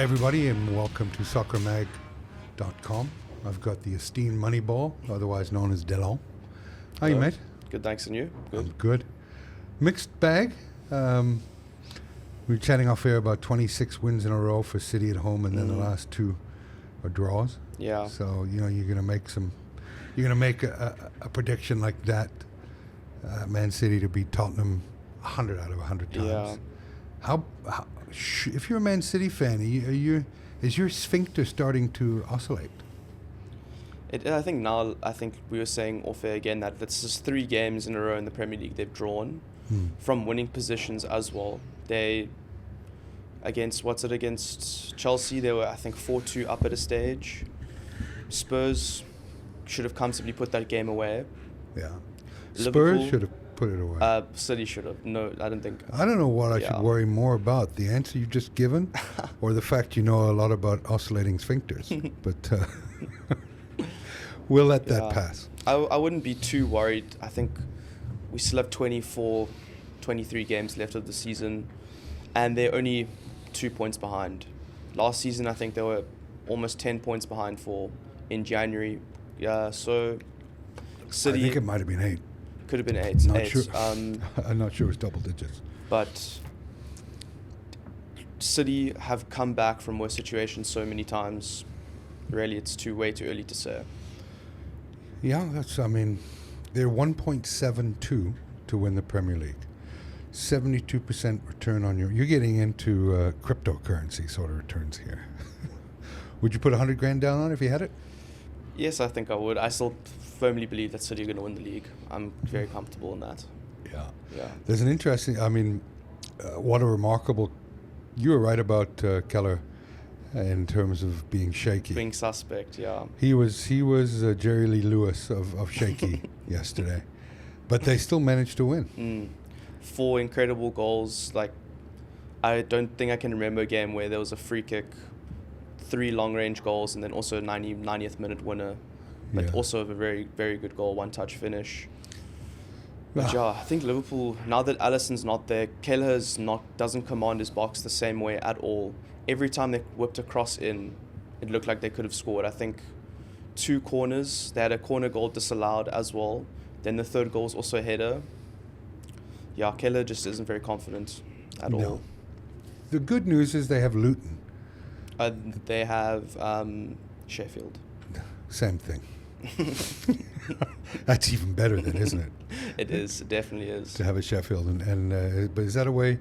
Hi, everybody, and welcome to soccermag.com. I've got the esteemed Moneyball, otherwise known as Delon. How you, mate? Good, thanks, and you? Good. I'm good. Mixed bag. We were chatting off air about 26 wins in a row for City at home, and then the last two are draws. Yeah. So, you're going to make a prediction like that, Man City to beat Tottenham 100 out of 100 times. Yeah. How if you're a Man City fan, is your sphincter starting to oscillate? I think we were saying off air again that this is 3 games in a row in the Premier League they've drawn from winning positions as well. Against Chelsea, they were, I think, 4-2 up at a stage. Spurs should have comfortably put that game away. Yeah. Liverpool, Spurs should have put it away. City should have. No, I don't think. I don't know what I should worry more about, the answer you've just given or the fact you know a lot about oscillating sphincters. But we'll let that pass. I wouldn't be too worried. I think we still have 23 games left of the season, and they're only 2 points behind. Last season, I think they were almost 10 points behind in January. Yeah, so City... I think it might have been 8. Could have been 8. Not sure. I'm not sure it was double digits. But City have come back from worse situations so many times. Really, it's way too early to say. Yeah, they're 1.72 to win the Premier League. 72% return on you're getting into cryptocurrency sort of returns here. Would you put 100 grand down on it if you had it? Yes, I think I would. I still firmly believe that City are going to win the league. I'm very comfortable in that. Yeah. There's an interesting, what a remarkable, you were right about Keller in terms of being shaky. Being suspect, yeah. He was Jerry Lee Lewis of shaky yesterday. But they still managed to win. 4 incredible goals. I don't think I can remember a game where there was a free kick, 3 long-range goals, and then also a 90th minute winner. But also a very, very good goal, one-touch finish. But I think Liverpool, now that Alisson's not there, Keller doesn't command his box the same way at all. Every time they whipped a cross in, it looked like they could have scored. I think 2 corners. They had a corner goal disallowed as well. Then the third goal was also a header. Yeah, Keller just isn't very confident at all. The good news is they have Luton. They have Sheffield. Same thing. That's even better then, isn't it? It is. It definitely is. To have a Sheffield. But is that a way?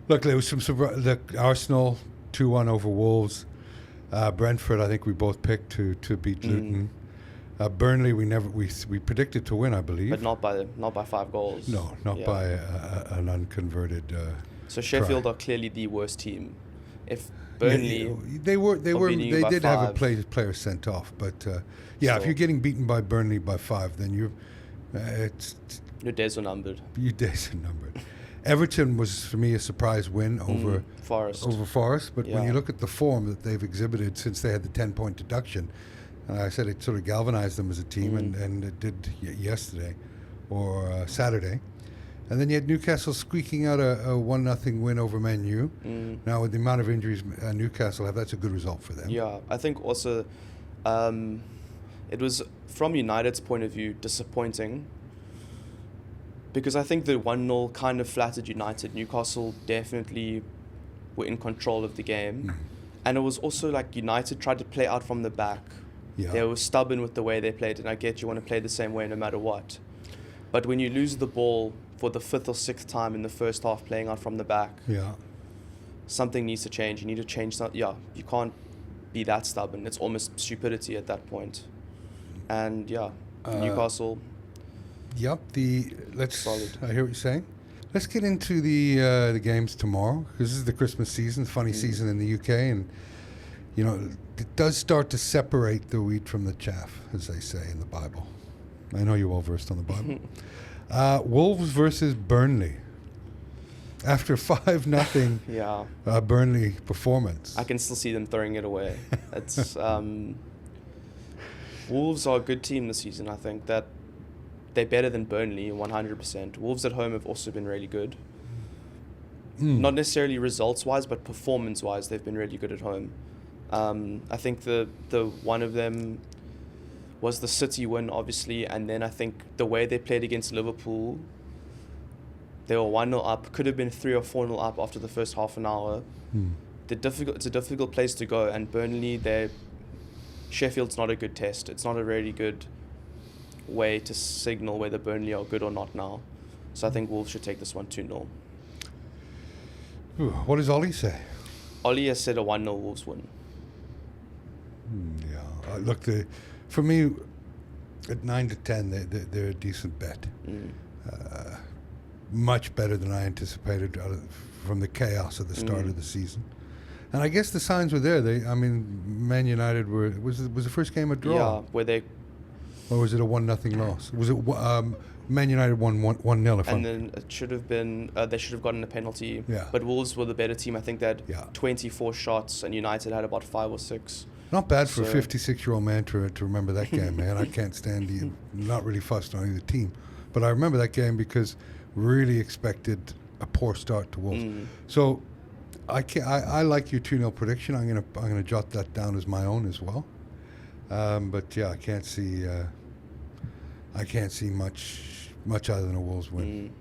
Look, there was some surprise. Arsenal 2-1 over Wolves. Brentford, I think we both picked to beat Luton. Burnley, we predicted to win, I believe, but not by 5 goals. No, not by an unconverted. So Sheffield are clearly the worst team. If Burnley, they did have a player sent off, but if you're getting beaten by Burnley by 5, then your days are numbered. Your days are numbered. Everton was for me a surprise win over Forest, but when you look at the form that they've exhibited since they had the 10-point deduction. I said it sort of galvanized them as a team, and it did yesterday or Saturday. And then you had Newcastle squeaking out a 1-0 win over Man U. Now, with the amount of injuries Newcastle have, that's a good result for them. Yeah, I think also it was, from United's point of view, disappointing because I think the 1-0 kind of flattered United. Newcastle definitely were in control of the game. And it was also like United tried to play out from the back. Yeah. They were stubborn with the way they played, and I get you want to play the same way no matter what. But when you lose the ball for the 5th or 6th time in the first half playing out from the back, something needs to change. You need to change something. Yeah, you can't be that stubborn. It's almost stupidity at that point. And Newcastle. Solid. I hear what you're saying. Let's get into the games tomorrow, because this is the Christmas season, funny season in the UK, and it does start to separate the wheat from the chaff, as they say in the Bible. I know you're well versed on the Bible. Wolves versus Burnley. After 5-0 Burnley performance. I can still see them throwing it away. It's Wolves are a good team this season. I think that they're better than Burnley 100%. Wolves at home have also been really good. Not necessarily results-wise, but performance-wise, they've been really good at home. I think the one of them was the City win, obviously, and then I think the way they played against Liverpool, they were 1-0 up, could have been 3 or 4-0 up after the first half an hour. It's a difficult place to go, and Burnley, Sheffield's not a good test. It's not a really good way to signal whether Burnley are good or not now. So I think Wolves should take this one 2-0. What does Ollie say? Ollie has said a 1-0 Wolves win. Yeah, look, for me, at 9 to 10, they're a decent bet. Much better than I anticipated from the chaos at the start of the season. And I guess the signs were there. Man United was the first game a draw? Yeah, where they... Or was it a 1-0 loss? Was it Man United won 1-0? And then it should have been... they should have gotten a penalty. Yeah. But Wolves were the better team. I think they had 24 shots, and United had about 5 or 6. Not bad for a 56-year-old man to remember that game, man. I can't stand not really fussed on either team. But I remember that game because really expected a poor start to Wolves. So I like your 2-0 prediction. I'm gonna jot that down as my own as well. But yeah, I can't see much other than a Wolves win.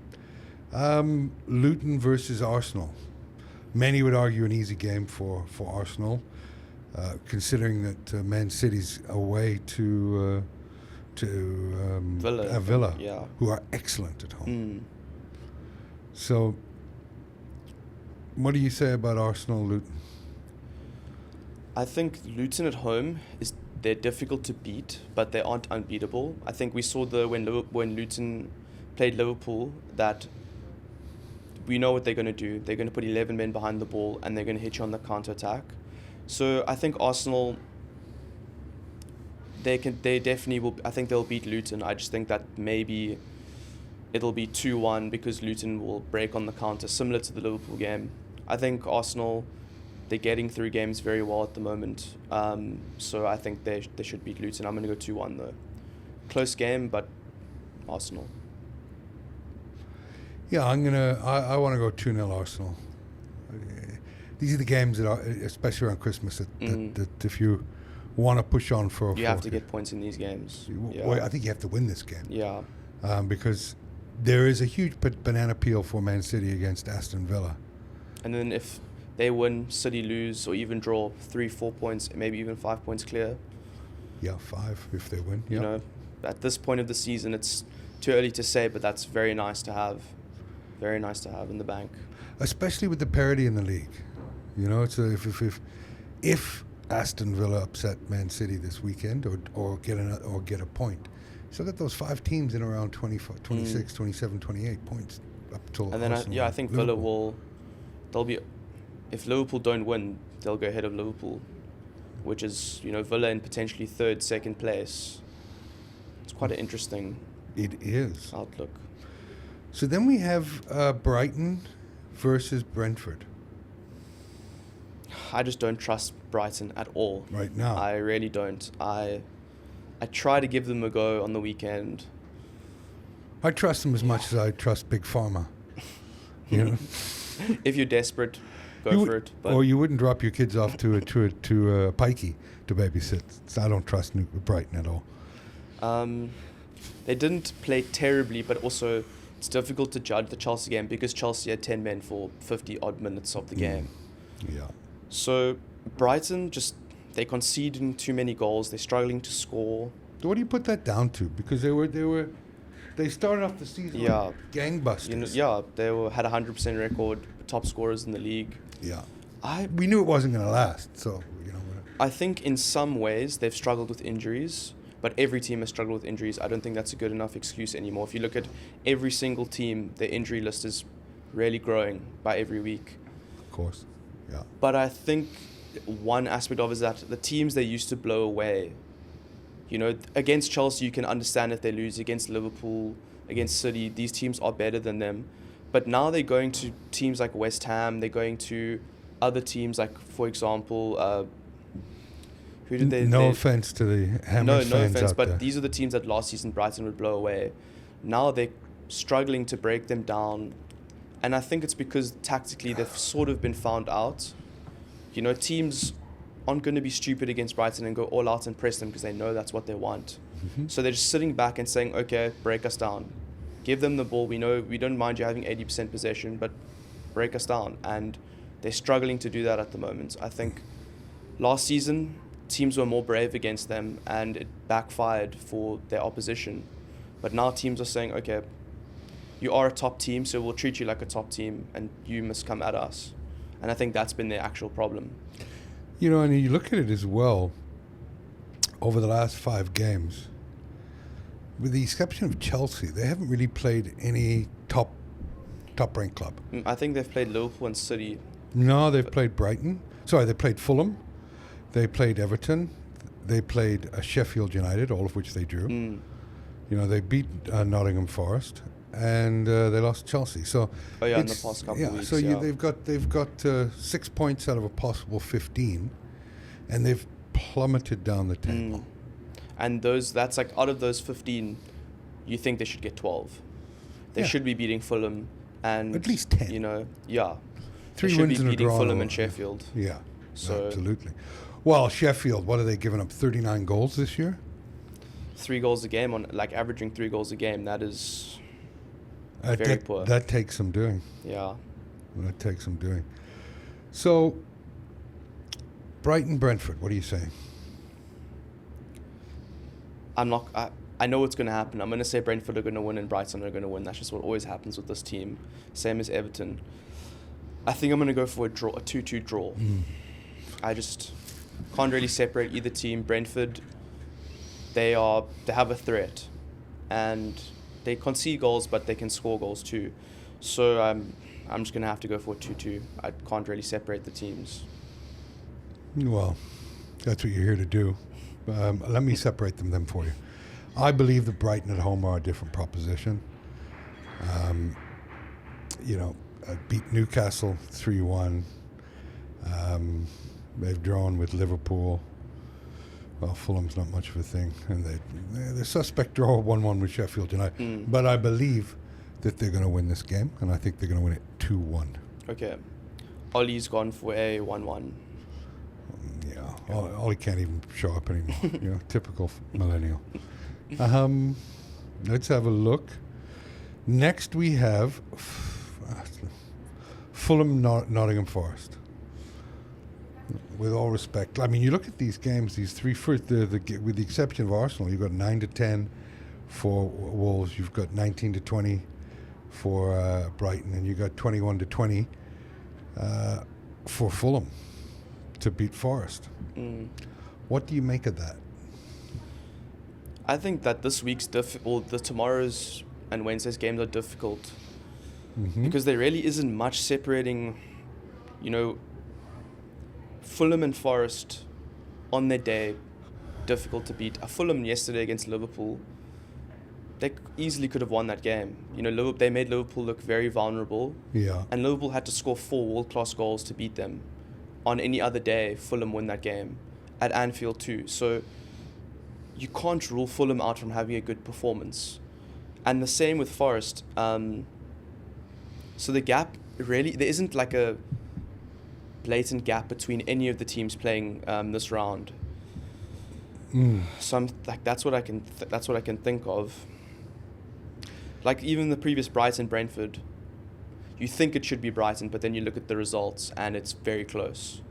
Luton versus Arsenal. Many would argue an easy game for Arsenal, considering that Man City's away to Villa, who are excellent at home. So, what do you say about Arsenal, Luton? I think Luton at home they're difficult to beat, but they aren't unbeatable. I think we saw when Luton played Liverpool that we know what they're going to do. They're going to put 11 men behind the ball, and they're going to hit you on the counter-attack. So I think Arsenal, they definitely will. I think they'll beat Luton. I just think that maybe it'll be 2-1 because Luton will break on the counter, similar to the Liverpool game. I think Arsenal, they're getting through games very well at the moment. So I think they should beat Luton. I'm going to go 2-1 though. Close game, but Arsenal. Yeah, I want to go 2-0 Arsenal. These are the games that are, especially around Christmas, that if you want to push on for... You have to get points in these games. Well, I think you have to win this game. Yeah. Because there is a huge banana peel for Man City against Aston Villa. And then if they win, City lose, or even draw 3-4 points, maybe even 5 points clear. Yeah, 5 if they win. You know, at this point of the season, it's too early to say, but that's very nice to have. Very nice to have in the bank. Especially with the parity in the league. You know, so if Aston Villa upset Man City this weekend or get a point, so got those 5 teams in around 26, 27, 28 points up till. And then I think Villa if Liverpool don't win, they'll go ahead of Liverpool, which is, Villa in potentially third, second place. It's quite an interesting outlook. So then we have Brighton versus Brentford. I just don't trust Brighton at all. Right now. I really don't. I try to give them a go on the weekend. I trust them as much as I trust Big Pharma. You know? If you're desperate, go for it. But or you wouldn't drop your kids off to a pikey to babysit. So I don't trust Brighton at all. They didn't play terribly, but also it's difficult to judge the Chelsea game because Chelsea had 10 men for 50-odd minutes of the game. Yeah. So Brighton, they're conceding too many goals. They're struggling to score. What do you put that down to? Because they started off the season like gangbusters. They had a 100% record, top scorers in the league. Yeah. We knew it wasn't going to last, so I think in some ways they've struggled with injuries, but every team has struggled with injuries. I don't think that's a good enough excuse anymore. If you look at every single team, their injury list is really growing by every week. Of course. Yeah. But I think one aspect of it is that the teams they used to blow away, against Chelsea you can understand if they lose. Against Liverpool, against City, these teams are better than them. But now they're going to teams like West Ham, they're going to other teams like, for example, who did they... No offense to the Hammers fans out but there. These are the teams that last season Brighton would blow away. Now they're struggling to break them down. And I think it's because tactically they've sort of been found out. You know, teams aren't going to be stupid against Brighton and go all out and press them because they know that's what they want. Mm-hmm. So they're just sitting back and saying, okay, break us down. Give them the ball. We know we don't mind you having 80% possession, but break us down. And they're struggling to do that at the moment. I think last season, teams were more brave against them and it backfired for their opposition. But now teams are saying, okay, you are a top team, so we'll treat you like a top team and you must come at us. And I think that's been their actual problem. You know, and you look at it as well, over the last 5 games, with the exception of Chelsea, they haven't really played any top-ranked club. I think they've played Liverpool and City. No, they've played Brighton. Sorry, they played Fulham. They played Everton. They played Sheffield United, all of which they drew. You know, they beat Nottingham Forest, and they lost Chelsea. So in the past couple of weeks. So they've got 6 points out of a possible 15, and they've plummeted down the table. And that's like out of those 15, you think they should get 12. They should be beating Fulham and at least 10. You know, 3 they should wins be and a beating draw. Fulham and Sheffield. Yeah, so absolutely. Well, Sheffield, what are they giving up? 39 goals this year? 3 goals a game averaging 3 goals a game. That is very poor. That takes some doing. Yeah. That takes some doing. So, Brighton, Brentford, what are you saying? I know what's going to happen. I'm going to say Brentford are going to win and Brighton are going to win. That's just what always happens with this team. Same as Everton. I think I'm going to go for a 2-2 draw. I just can't really separate either team. Brentford, they have a threat, and they concede goals, but they can score goals too. So I'm just going to have to go for a 2-2. I can't really separate the teams. Well, that's what you're here to do. Let me separate them then for you. I believe that Brighton at home are a different proposition. Beat Newcastle 3-1. They've drawn with Liverpool. Well, Fulham's not much of a thing. And the suspect draw 1-1 with Sheffield United. But I believe that they're going to win this game, and I think they're going to win it 2-1. Okay. Ollie's gone for a 1-1. Yeah, Ollie can't even show up anymore. Typical millennial. Let's have a look. Next we have Fulham, Nottingham Forest. With all respect, I mean, you look at these games, these three first, with the exception of Arsenal, you've got 9-10 for Wolves, you've got 19-20 for Brighton, and you've got 21-20 for Fulham to beat Forest. What do you make of that? I think that this week's the tomorrow's and Wednesday's games are difficult because there really isn't much separating, Fulham and Forest on their day, difficult to beat. Fulham yesterday against Liverpool, they easily could have won that game. They made Liverpool look very vulnerable. Yeah. And Liverpool had to score 4 world-class goals to beat them. On any other day, Fulham win that game. At Anfield too. So you can't rule Fulham out from having a good performance. And the same with Forest. So the gap, really, there isn't like a blatant gap between any of the teams playing this round. So that's what I can think of. Like even the previous Brighton Brentford, you think it should be Brighton, but then you look at the results and it's very close.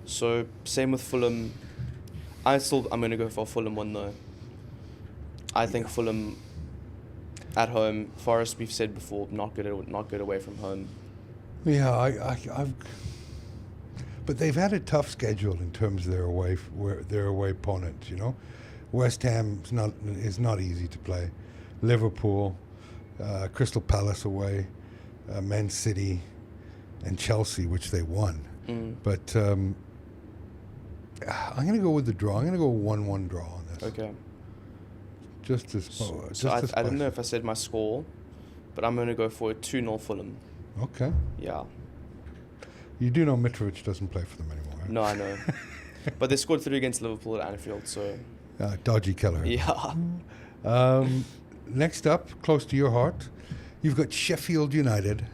So same with Fulham. I'm going to go for a Fulham one though. I think Fulham at home. Forest, we've said before, not good away from home. Yeah, I've. But they've had a tough schedule in terms of their away opponents. West Ham is not easy to play. Liverpool, Crystal Palace away, Man City, and Chelsea, which they won. But I'm going to go with the draw. I'm going to go 1-1 draw on this. Okay. I don't know if I said my score, but I'm going to go for a 2-0 Fulham. Okay. Yeah. You do know Mitrovic doesn't play for them anymore, right? No, I know. But they scored 3 against Liverpool at Anfield, so... Dodgy killer. Yeah. Next up, close to your heart, you've got Sheffield United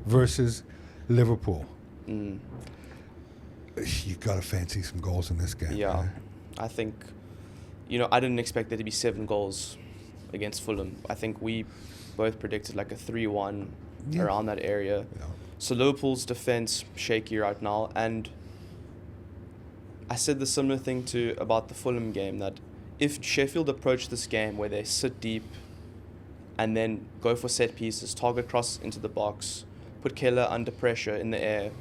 versus Liverpool. Mm. You got to fancy some goals in this game. Yeah, right? I think, I didn't expect there to be 7 goals against Fulham. I think we both predicted like a 3-1 around that area. Yeah. So Liverpool's defense shaky right now, and I said the similar thing about the Fulham game, that if Sheffield approach this game where they sit deep and then go for set pieces, target cross into the box, put Keller under pressure in the air,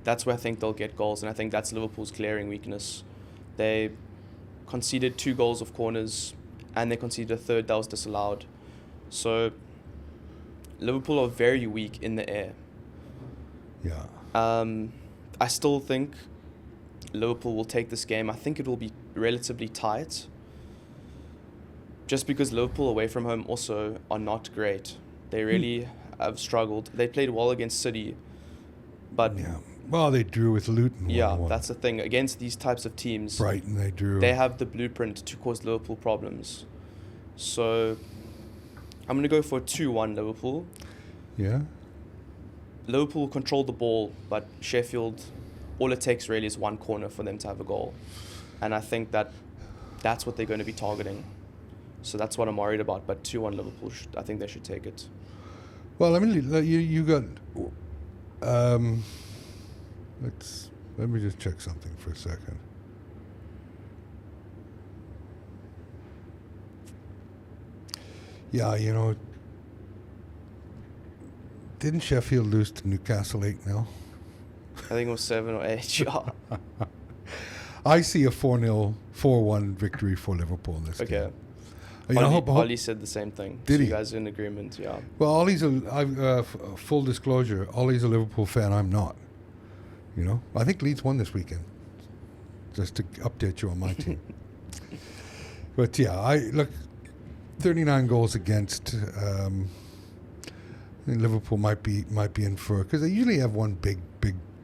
that's where I think they'll get goals, and I think that's Liverpool's glaring weakness. They conceded 2 goals off corners, and they conceded a third that was disallowed. So Liverpool are very weak in the air. Yeah. I still think Liverpool will take this game. I think it will be relatively tight, just because Liverpool away from home also are not great. They really have struggled. They played well against City, but Yeah. Well, they drew with Luton. yeah, 1-1. that's the thing. Against these types of teams, Brighton, they drew. they have the blueprint to cause Liverpool problems. So I'm going to go for 2-1 Liverpool. Yeah. Liverpool control the ball, but Sheffield, all it takes really is one corner for them to have a goal. And I think that's what they're going to be targeting. So that's what I'm worried about. But 2-1 Liverpool, I think they should take it. Well, I mean, you got. Let me just check something for a second. Yeah, didn't Sheffield lose to Newcastle 8-0? I think it was 7 or 8. Yeah. I see a 4-0, 4-1 victory for Liverpool in this game. Okay. Ollie said the same thing. Did so he? You guys are in agreement, yeah. Well, Ollie's full disclosure, Ollie's a Liverpool fan, I'm not. I think Leeds won this weekend, just to update you on my team. But yeah, look, 39 goals against. I think Liverpool might be in for, because they usually have one big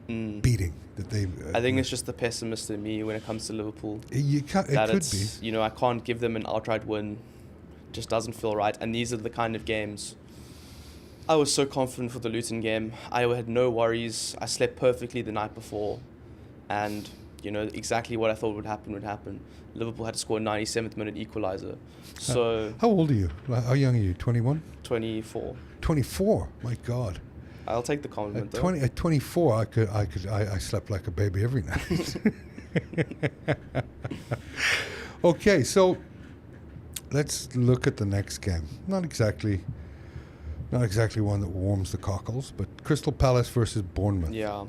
beating that they. I think it's just the pessimist in me when it comes to Liverpool. It could be. I can't give them an outright win. Just doesn't feel right. And these are the kind of games. I was so confident for the Luton game. I had no worries. I slept perfectly the night before. And, exactly what I thought would happen. Liverpool had to score a 97th minute equaliser. So how old are you? How young are you? 21? 24. 24? My God. I'll take the compliment, though. At 24, I slept like a baby every night. Okay, so let's look at the next game. Not exactly one that warms the cockles, but Crystal Palace versus Bournemouth. Yeah.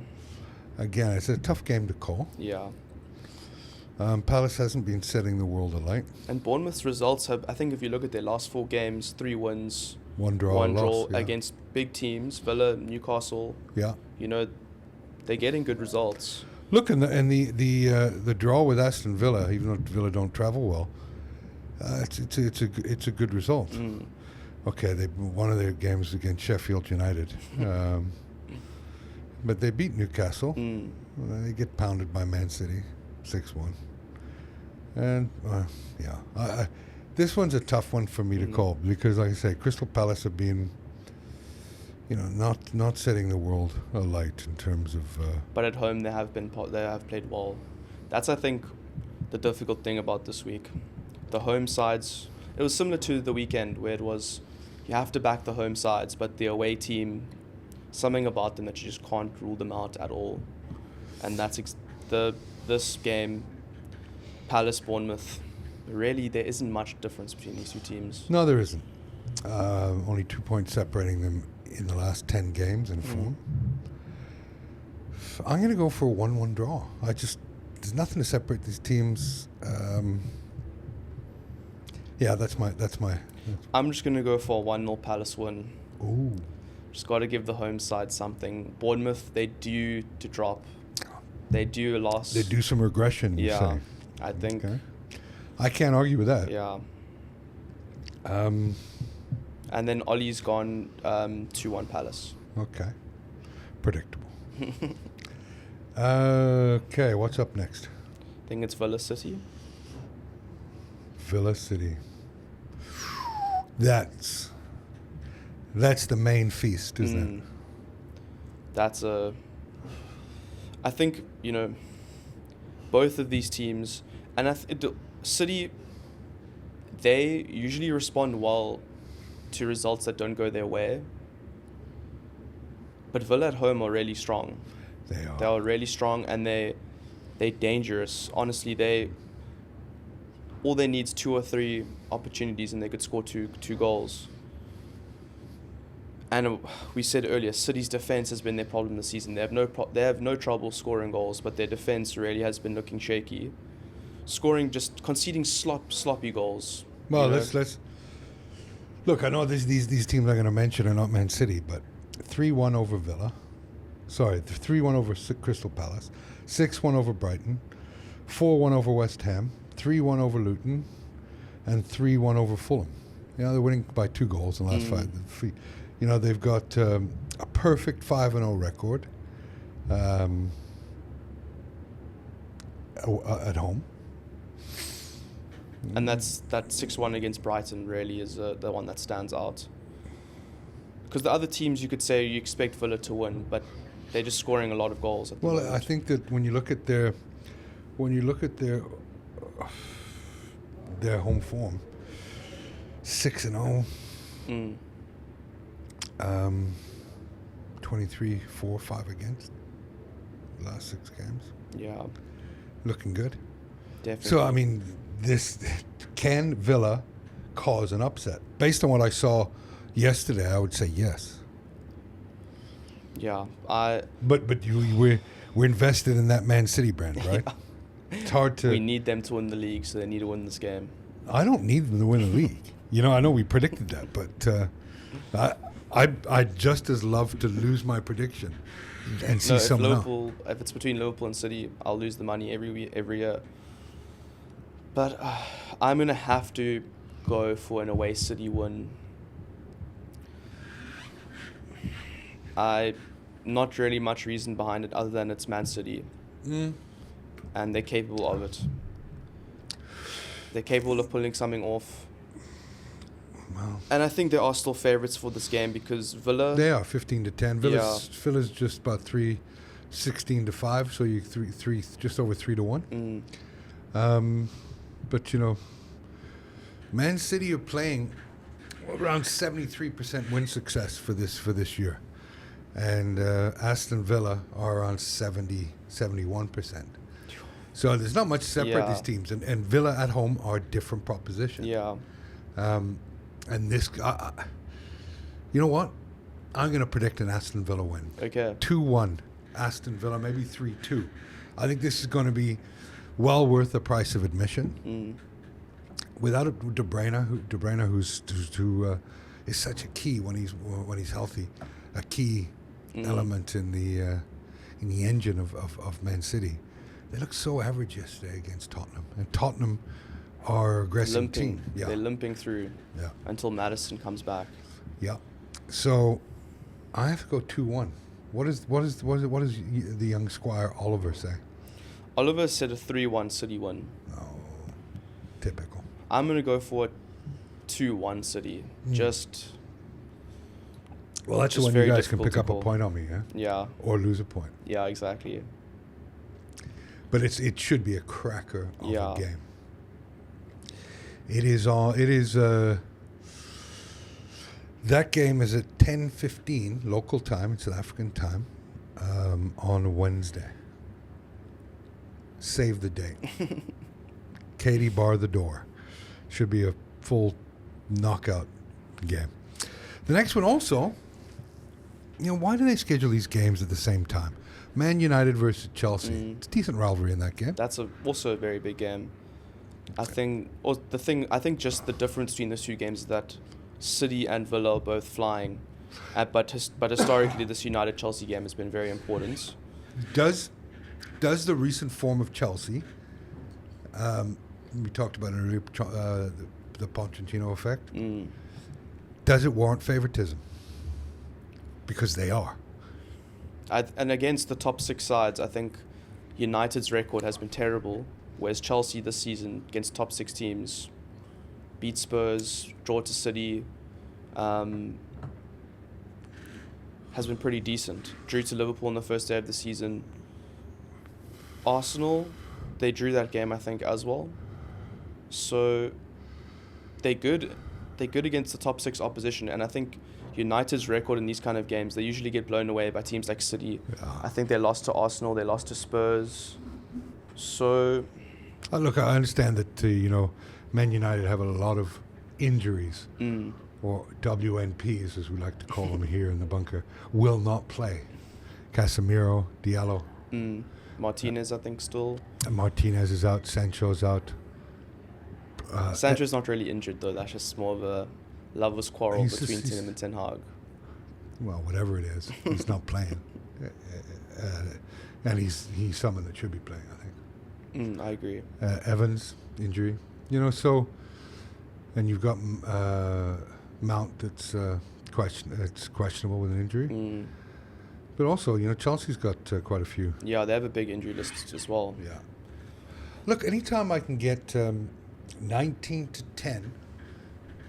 Again, it's a tough game to call. Yeah. Palace hasn't been setting the world alight. And Bournemouth's results have, I think if you look at their last 4 games, 3 wins, one draw, loss, yeah. against big teams, Villa, Newcastle. Yeah. They're getting good results. Look, and the draw with Aston Villa, even though Villa don't travel well, it's a good result. Mm. Okay, one of their games against Sheffield United, but they beat Newcastle. Mm. They get pounded by Man City, 6-1. And this one's a tough one for me to call because, like I say, Crystal Palace have been, not setting the world alight in terms of. But at home they have played well. That's, I think, the difficult thing about this week. The home sides. It was similar to the weekend where it was, you have to back the home sides, but the away team, something about them that you just can't rule them out at all. And that's this game, Palace Bournemouth. Really, there isn't much difference between these two teams. No, there isn't. Only 2 points separating them in the last 10 games in form. I'm going to go for a 1-1 draw. There's nothing to separate these teams. That's my. I'm just going to go for a 1-0 Palace win. Ooh. Just got to give the home side something. Bournemouth, they due to drop. They due a loss. They do some regression, you say. I think. Okay. I can't argue with that. Yeah. And then Ollie's gone 2-1 Palace. Okay. Predictable. Okay, what's up next? I think it's Villa City. Villa City. That's the main feast, isn't it? I think, both of these teams, and City, they usually respond well to results that don't go their way. But Villa at home are really strong. They are. They are really strong, and they're dangerous. Honestly, all they need is 2 or 3 opportunities, and they could score two goals. And we said earlier, City's defense has been their problem this season. They have no trouble scoring goals, but their defense really has been looking shaky. Conceding sloppy goals. Well, let's look. I know these teams I'm going to mention are not Man City, but 3-1 over Villa. Sorry, 3-1 over Crystal Palace, 6-1 over Brighton, 4-1 over West Ham, 3-1 over Luton, and 3-1 over Fulham. They're winning by 2 goals in the last 5. They've got a perfect 5-0 record at home. And that 6-1 against Brighton really is the one that stands out. Because the other teams, you could say you expect Villa to win, but they're just scoring a lot of goals at the moment. I think that when you look at their home form, 6-0, 23-4-5 against the last 6 games. Yeah, looking good. Definitely. So can Villa cause an upset? Based on what I saw yesterday, I would say yes. Yeah, But we're invested in that Man City brand, right? Yeah. It's hard to. We need them to win the league, so they need to win this game. I don't need them to win the league. I know we predicted that, but I'd just as love to lose my prediction and see someone else. If it's between Liverpool and City, I'll lose the money every year. But I'm gonna have to go for an away City win. Not really much reason behind it other than it's Man City. And they're capable of it. They're capable of pulling something off. Wow. And I think they are still favourites for this game because Villa... They are 15-10. Villa's just about 16-5, so you three just over 3-1. But Man City are playing around 73% win success for this year. And Aston Villa are around 71%. So there's not much separate these teams. And Villa at home are a different proposition. Yeah. And this, you know what? I'm going to predict an Aston Villa win. Okay. 2-1 Aston Villa, maybe 3-2. I think this is going to be well worth the price of admission. Without De Bruyne, who is such a key when he's healthy, a key element in the engine of Man City. They looked so average yesterday against Tottenham, and Tottenham are aggressive team. Yeah. They're limping through until Maddison comes back. Yeah. So I have to go 2-1. What does the young squire Oliver say? Oliver said a 3-1 City win. Oh, typical. I'm going to go for a 2-1 City. Well, that's when you guys can pick up a point on me, yeah? Yeah. Or lose a point. Yeah, exactly. But it should be a cracker of a game. That game is at 10:15 local time, it's South African time, on Wednesday. Save the date. Katie bar the door. Should be a full knockout game. The next one also, why do they schedule these games at the same time? Man United versus Chelsea. It's a decent rivalry in that game. That's also a very big game. I think just the difference between the 2 games is that City and Villa are both flying, but historically this United Chelsea game has been very important. Does the recent form of Chelsea, we talked about it earlier, the Pochettino effect, does it warrant favoritism? Because they are. And against the top 6 sides, I think United's record has been terrible, whereas Chelsea this season against top 6 teams beat Spurs, draw to City, has been pretty decent. Drew to Liverpool on the first day of the season. Arsenal, they drew that game, I think, as well. So they're good. They're good against the top 6 opposition, and I think United's record in these kind of games, they usually get blown away by teams like City. Yeah. I think they lost to Arsenal, they lost to Spurs. So Look, I understand that Man United have a lot of injuries, or WNPs as we like to call them here in the bunker, will not play. Casemiro, Diallo, Martinez, I think, still. Martinez is out, Sancho's out. Sancho's not really injured though. That's just more of a lovers' quarrel between he's Tottenham and Ten Hag. Well, whatever it is, he's not playing, and he's someone that should be playing, I think. I agree. Evans injury, so, and you've got Mount that's questionable with an injury. But also, Chelsea's got quite a few. Yeah, they have a big injury list as well. Yeah. Look, anytime I can get 19-10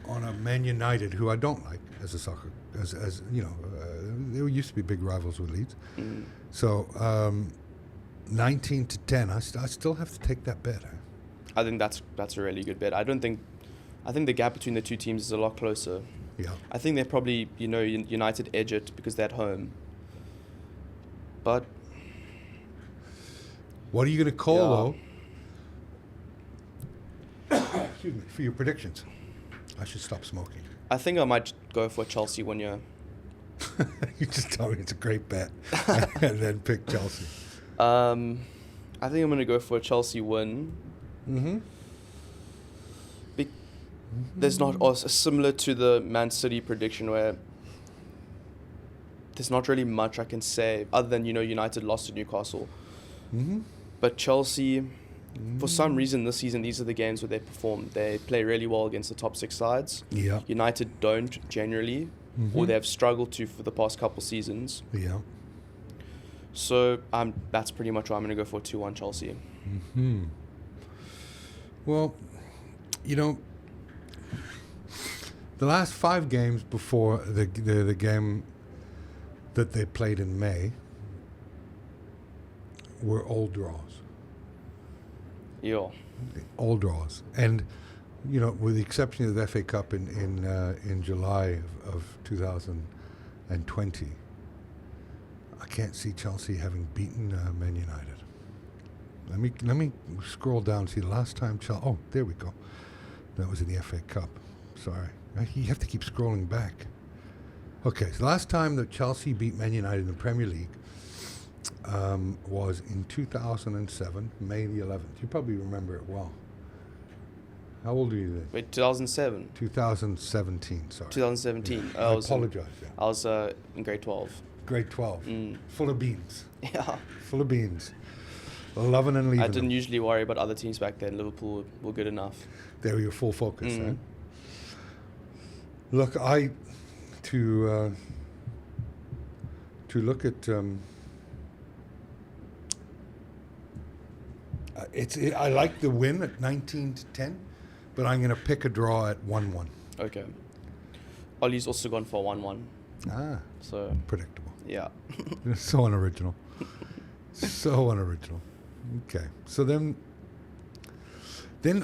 on a Man United, who I don't like as a soccer, as they used to be big rivals with Leeds. So 19-10, I still have to take that bet. I think that's a really good bet. I think the gap between the two teams is a lot closer. Yeah. I think they probably United edge it because they're at home. But what are you going to call though? Excuse me, for your predictions. I should stop smoking. I think I might go for Chelsea one year. You just tell me it's a great bet and then pick Chelsea. I think I'm going to go for a Chelsea win. There's not similar to the Man City prediction where there's not really much I can say other than United lost to Newcastle. But Chelsea, for some reason this season, these are the games where they perform. They play really well against the top 6 sides. Yeah. United don't generally, or they have struggled to for the past couple seasons. Yeah. So that's pretty much why I'm going to go for 2-1 Chelsea. Well, the last 5 games before the game that they played in May were all draws. Yeah. All draws. And, with the exception of the FA Cup in July of 2020, I can't see Chelsea having beaten Man United. Let me scroll down and see the last time Chelsea... Oh, there we go. That was in the FA Cup. Sorry. You have to keep scrolling back. Okay, so the last time that Chelsea beat Man United in the Premier League was in 2007, May the 11th. You probably remember it well. How old are you then? Wait, 2007? 2017, sorry. 2017. Yeah. I apologize. I was in grade 12. Grade 12. Full of beans. Yeah. Full of beans. Loving and leaving I didn't them. usually worry about other teams back then. Liverpool were good enough. They were your full focus, eh? Look, to look at I like the win at 19-10, but I'm going to pick a draw at 1-1. Okay. Ollie's also gone for 1-1. Ah, so predictable. Yeah. So unoriginal. So unoriginal. Okay, so then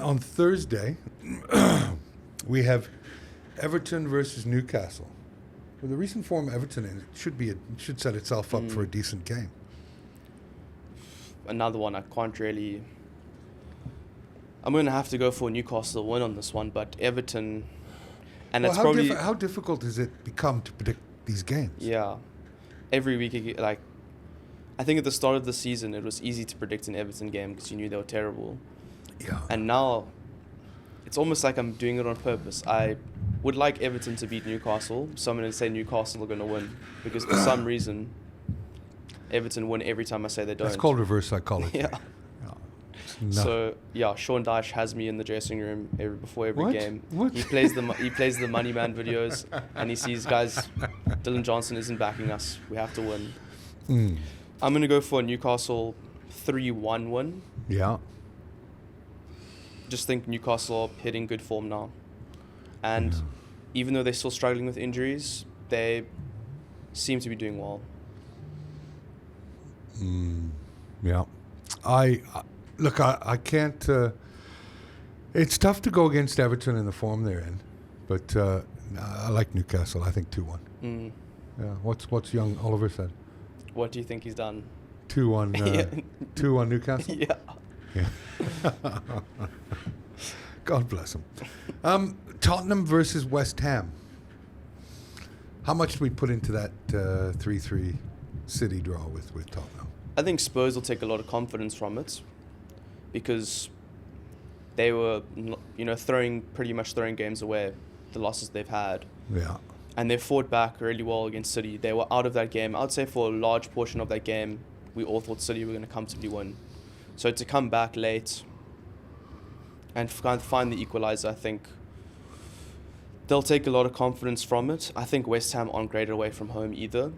on Thursday we have Everton versus Newcastle. With the recent form of Everton, it should set itself up for a decent game. Another one I can't really... I'm going to have to go for Newcastle win on this one, but Everton... And it's probably... How difficult has it become to predict these games? Yeah. Every week, I think at the start of the season, it was easy to predict an Everton game because you knew they were terrible. Yeah. And now, it's almost like I'm doing it on purpose. I would like Everton to beat Newcastle, so I'm going to say Newcastle are going to win because for some reason, Everton win every time I say they don't. That's called reverse psychology. Yeah. So yeah, Sean Dyche has me in the dressing room before every game. What? He plays the money man videos, and he sees guys. Dylan Johnson isn't backing us. We have to win. I'm gonna go for a Newcastle 3-1 win. Yeah. Just think Newcastle are hitting good form now, and even though they're still struggling with injuries, they seem to be doing well. Yeah. I can't. It's tough to go against Everton in the form they're in, but I like Newcastle. I think 2-1. Yeah. What's young Oliver said? What do you think he's done? 2-1. 2-1 Newcastle. Yeah. Yeah. God bless him. Tottenham versus West Ham. How much do we put into that 3-3 City draw with Tottenham? I think Spurs will take a lot of confidence from it because they were, pretty much throwing games away, the losses they've had. Yeah. And they fought back really well against City. They were out of that game. I'd say for a large portion of that game, we all thought City were going to comfortably win. So to come back late and find the equalizer, I think they'll take a lot of confidence from it. I think West Ham aren't great away from home either.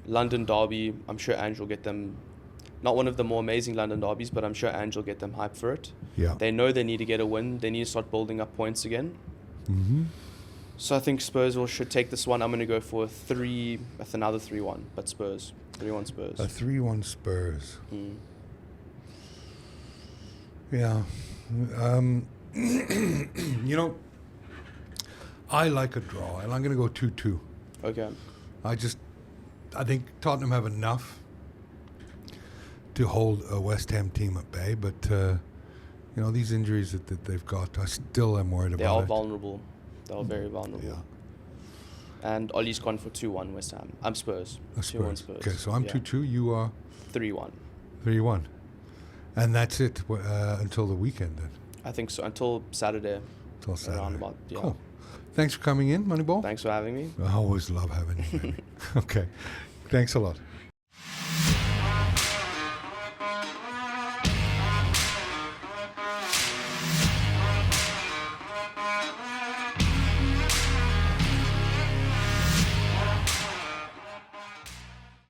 London derby, I'm sure Ange will get them, not one of the more amazing London derbies, but I'm sure Ange will get them hyped for it. Yeah. They know they need to get a win. They need to start building up points again. Mm-hmm. So I think Spurs should take this one. I'm going to go for another 3-1, but Spurs. 3-1 Spurs. A 3-1 Spurs. Yeah. I like a draw, and I'm going to go 2-2. Okay. I think Tottenham have enough to hold a West Ham team at bay, but these injuries that they've got, I still am worried about. They are vulnerable. They are very vulnerable. Yeah. And Ollie's gone for 2-1 West Ham. I'm Spurs. 2-1 Spurs. Okay, so I'm 2-2. You are 3-1. 3-1, and that's it until the weekend then. I think so. Until Saturday. Until Saturday. Around about, yeah. Cool. Thanks for coming in, Moneyball. Thanks for having me. I always love having you. Okay. Thanks a lot.